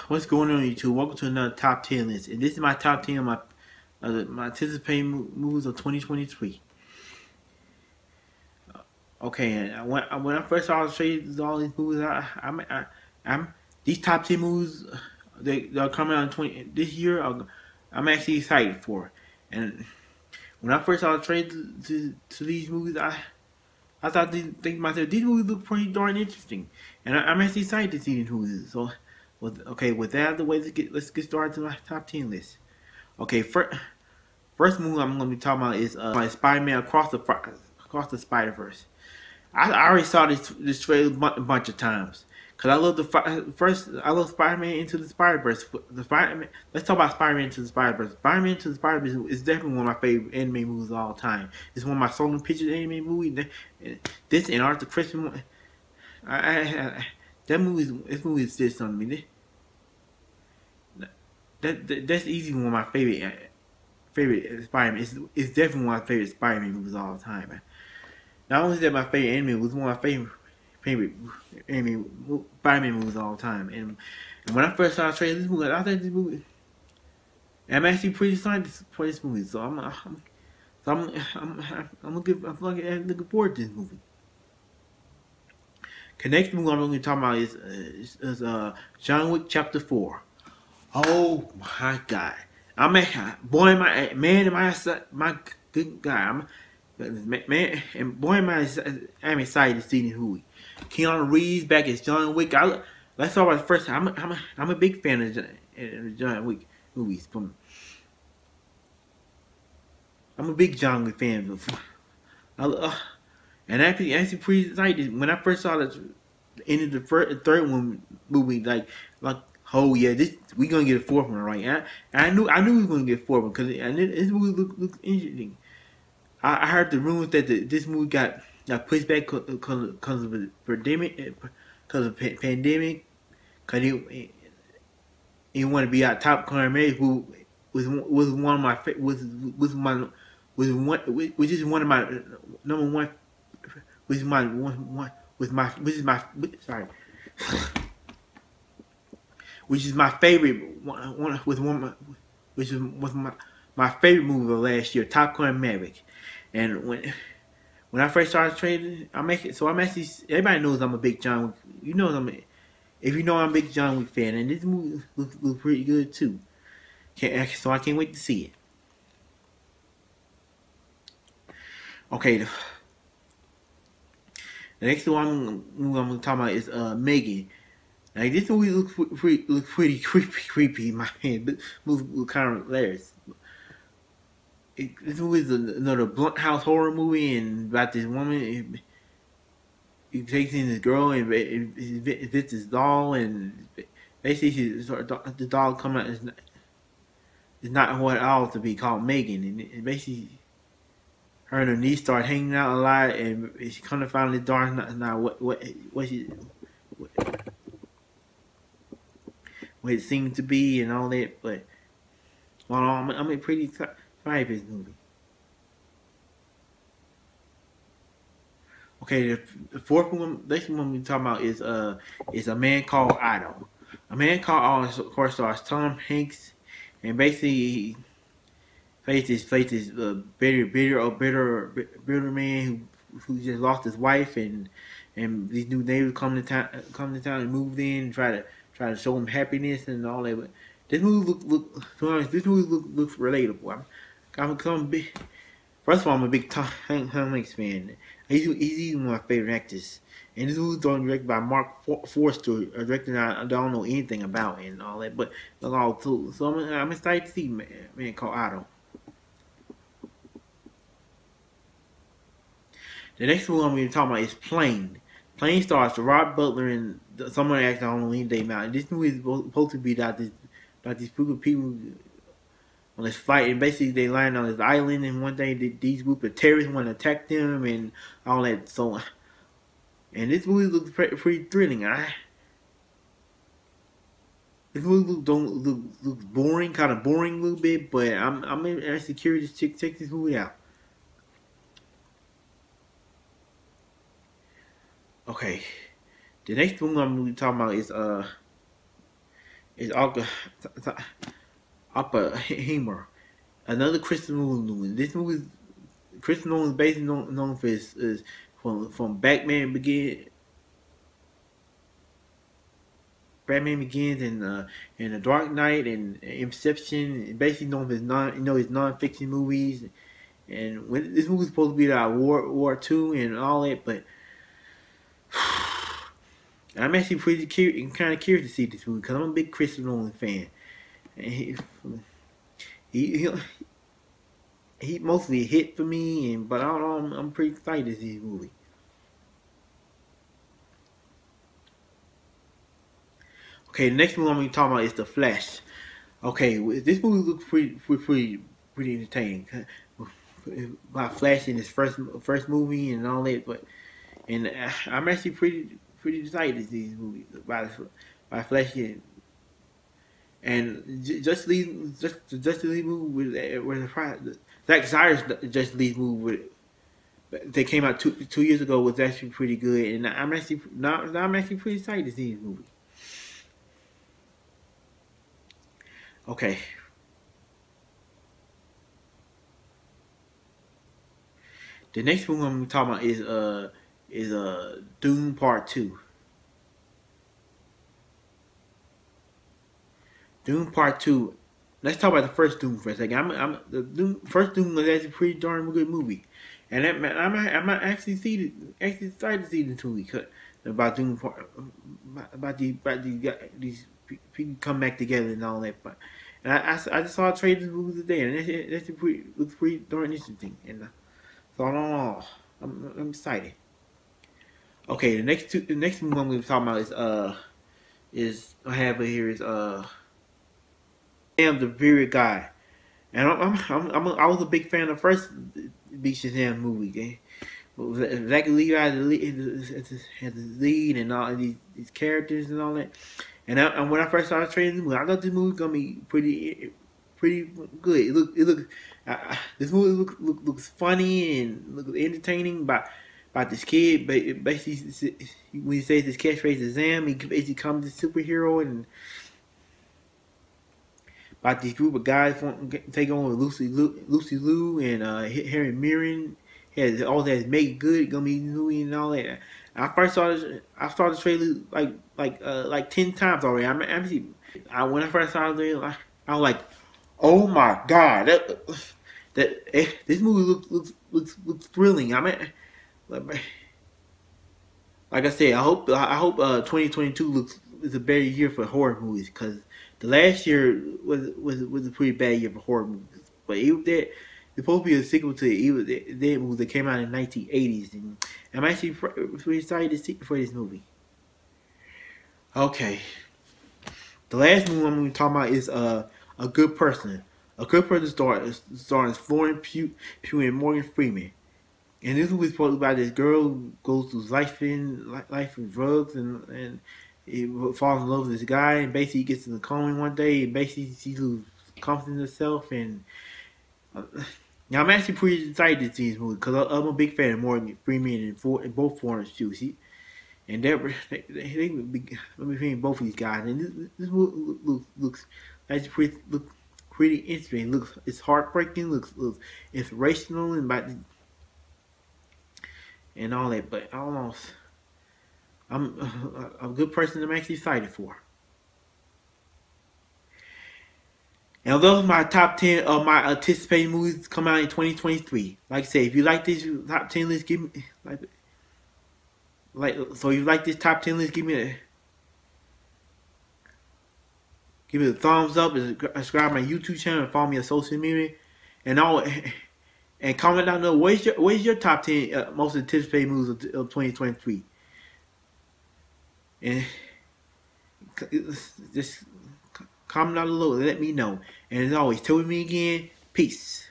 What's going on, YouTube? Welcome to another top 10 list, and this is my top 10 of my anticipated movies of 2023. Okay, and when I first saw all these movies, I'm these top 10 movies they're coming out in this year. I'm actually excited for, and when I first saw the trade to these movies, I thought think to myself, these movies look pretty darn interesting, and I'm actually excited to see these movies. So, with that out of the way, let's get started to my top 10 list. Okay, first movie I'm going to be talking about is Spider-Man across the Spiderverse. I already saw this trailer a bunch of times because I love I love Spider-Man Into the Spider-Verse. Let's talk about Spider-Man Into the Spider-Verse. Spider-Man Into the Spider-Verse is definitely one of my favorite anime movies of all time. It's one of my solo pictures anime movies. This and Arthur Christmas. This movie is just something. That's easily one of my favorite Spider-Man. It's definitely one of my favorite Spider-Man movies of all time, man. Not only is that my favorite anime, it was one of my favorite anime Spider-Man movies of all time. And when I first saw the trailer this movie, I thought this movie, I'm actually pretty excited for this movie. So I'm looking forward to this movie. The next movie I'm going to be talking about is John Wick Chapter 4. Oh my God! My good guy. I'm excited to see this movie. Keanu Reeves back as John Wick. Let's talk about the first time. I'm a big fan of John Wick movies. I'm a big John Wick fan. And actually pretty excited when I first saw the end of the third one movie. Like, oh yeah, we gonna get a fourth one, right? And I knew we were gonna get a fourth one because this movie looks interesting. I heard the rumors that this movie got pushed back because of the pandemic, because he wanted to be our top Maybe who was one of my which is one of my number one, which is which is my favorite which was my favorite movie of last year, Top Gun Maverick. And when I first started trading, I'm actually everybody knows I'm a big John Wick. If you know I'm a big John Wick fan, and this movie looks pretty good too. So I can't wait to see it. Okay, the next one I'm going to talk about is Megan. Like, this movie looks pretty creepy in my head. This movie looks kind of hilarious. This movie is another blunt house horror movie, and about this woman. He takes in this girl and visits this doll, and basically the doll come out is not what it ought to be, called Megan, and basically her and her niece start hanging out a lot, and she kind of find the doll not what it seemed to be and all that. But well, I'm pretty excited for this movie. Okay, the fourth one, next one we're talking about is A Man Called Otto. A Man Called Otto, of course, stars Tom Hanks, and basically he plays this bitter man who just lost his wife, and these new neighbors come to town and moved in and try to show him happiness and all that. But this movie looks relatable. First of all, I'm a big Tom Hanks fan. He's even one of my favorite actors. And this movie was directed by Mark Forster, a director I don't know anything about and all that, but all too. So I'm excited to see Man Called Otto. The next one I'm going to talk about is Plane. Plane stars Rob Butler and someone actor I don't know anything about. And this movie is supposed to be about these group of people on this flight, and basically they land on this island, and one day these group of terrorists want to attack them and all that. So, and this movie looks pretty thrilling. This movie looks boring, kind of boring a little bit, but I'm actually curious to check this movie out. Okay, the next movie I'm going to be talking about Is Oppenheimer. Another Christopher Nolan movie. This movie, Christopher Nolan is basically known for his is from Batman Begins and The Dark Knight and Inception. Basically known for his non-fiction movies. And when this movie's supposed to be about War II and all that, but I'm actually kind of curious to see this movie because I'm a big Christopher Nolan fan. And he he mostly a hit for me, but I don't know. I'm pretty excited to see this movie. Okay, the next movie I'm going to talk about is The Flash. Okay, this movie looks pretty entertaining. About Flash in his first movie and all that, and I'm actually pretty excited to see this movie by Flash and Justice League movie with Zack Snyder's Justice League movie with. They came out two years ago was actually pretty good, and I'm actually pretty excited to see this movie. Okay. The next movie I'm talking about is Doom Part 2. Doom Part 2. Let's talk about the first Doom for a second. First Doom was actually a pretty darn good movie, and I'm actually excited to see the movie about Doom Part about these people come back together and all that. But and I just saw a trailer this movie today, and that's looks pretty darn interesting. And so I don't know. I'm excited. Okay, the next movie I'm going to talk about is I have it here is Shazam the Very Guy, and I was a big fan of the first big Shazam movie. Zach Levi had the lead and all these characters and all that. And when I first saw the trailer, I thought this movie was gonna be pretty good. This movie looks funny and looks entertaining about this kid. But basically, when he says his catchphrase is Zam, he basically becomes a superhero and about this group of guys want to take on Lucy Liu and Harry Mirren. Has all that made good gonna be movie and all that. I saw the trailer like 10 times already. When I first saw it, I was like, oh my god, this movie looks thrilling. Like I said, I hope 2022 is a better year for horror movies because the last year was a pretty bad year for horror movies. But even that, it's supposed to be a sequel to Evil Dead movie that came out in the 1980s, and I'm actually pretty excited to see for this movie. Okay, the last movie I'm going to talk about is A Good Person. A Good Person stars Florence Pugh and Morgan Freeman. And this movie is supposed to be about this girl who goes through life in drugs and he falls in love with this guy and basically gets in the coma one day and basically she loses confidence in herself and now I'm actually pretty excited to see this movie because I'm a big fan of Morgan Freeman and both Florence Pugh. And they between both of these guys and this movie looks actually pretty interesting. It's heartbreaking. Looks inspirational and about and all that. But I don't know. I'm a good person. I'm actually excited for. And those are my top 10 of my anticipated movies come out in 2023. Like I say, if you like this top 10 list, give me so if you like this top 10 list, give me a thumbs up and subscribe to my YouTube channel and follow me on social media and all. And comment down below where's your top 10 most anticipated movies of 2023. And just comment down below and let me know. And as always, tell me again, peace.